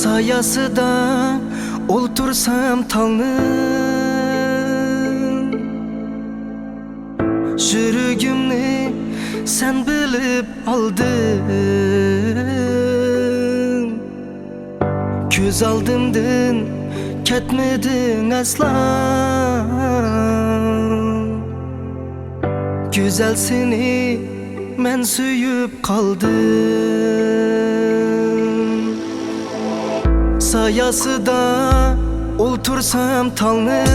Sayasıda oltursam talnın, yürügümni sen bilip aldın. Göz aldımdan ketmedin asla. Güzel seni men suyup kaldım. Sayasıda oltursam talnın,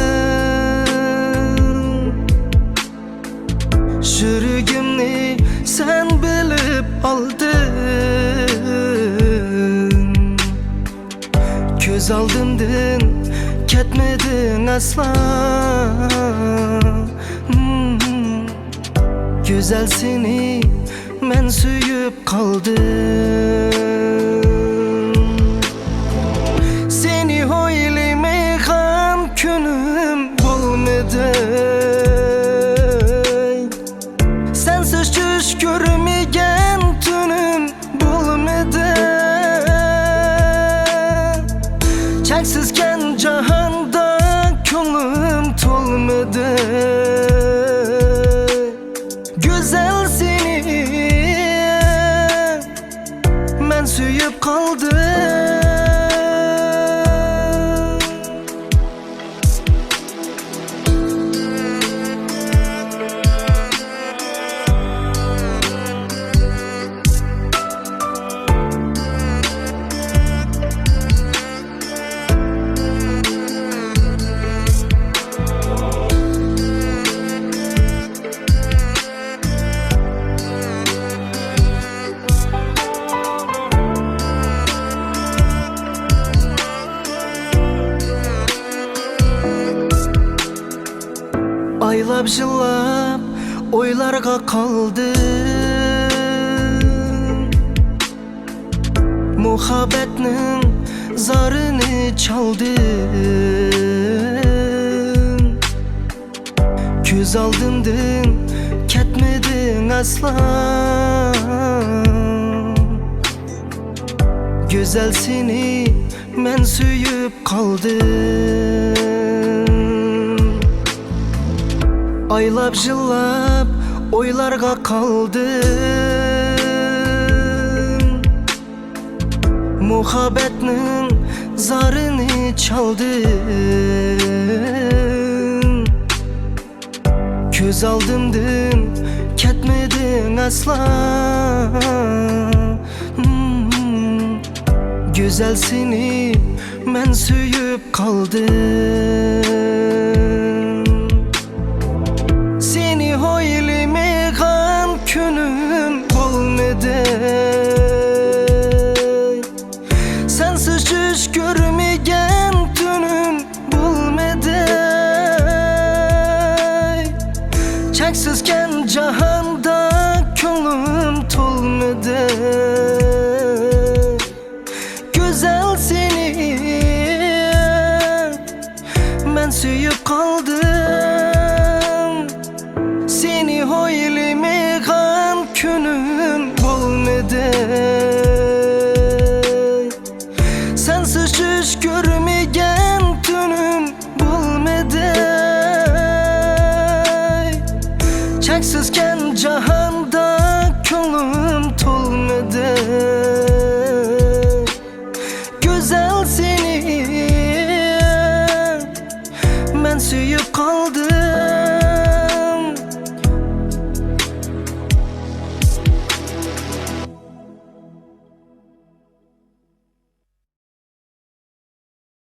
yürügümni sen bilip aldın. Göz aldımdan ketmedin asla. Güzel seni men suyup kaldım. Seni oylame ham günüm bulmadı. Sensiz düş görmegen tünüm bulmadı. Çaksızken cahanda gönlüm tolmadı. Güzel seni men suyup kaldım. Aylap yıllap oylarga kaldım. Muhabbetnin zarını çaldım. Göz aldımdan ketmedin asla. Güzel seni men suyup kaldım. Aylap yıllap oylarga kaldım. Muhabbetnin zarını çaldım. Göz aldımdan ketmedin asla. Güzel seni men suyup kaldım. Seni oylame ham günüm bulmadı. Sensiz düş görmegen tünüm bulmadı. Çaksızken cahanda gönlüm tolmadı. Güzel seni men suyup kaldım. Seni oylame ham günüm bulmadı. Sensiz düş görmegen tünüm bulmadı. Çaksızken cahanda gönlüm tolmadı. Güzel seni men suyup kaldım.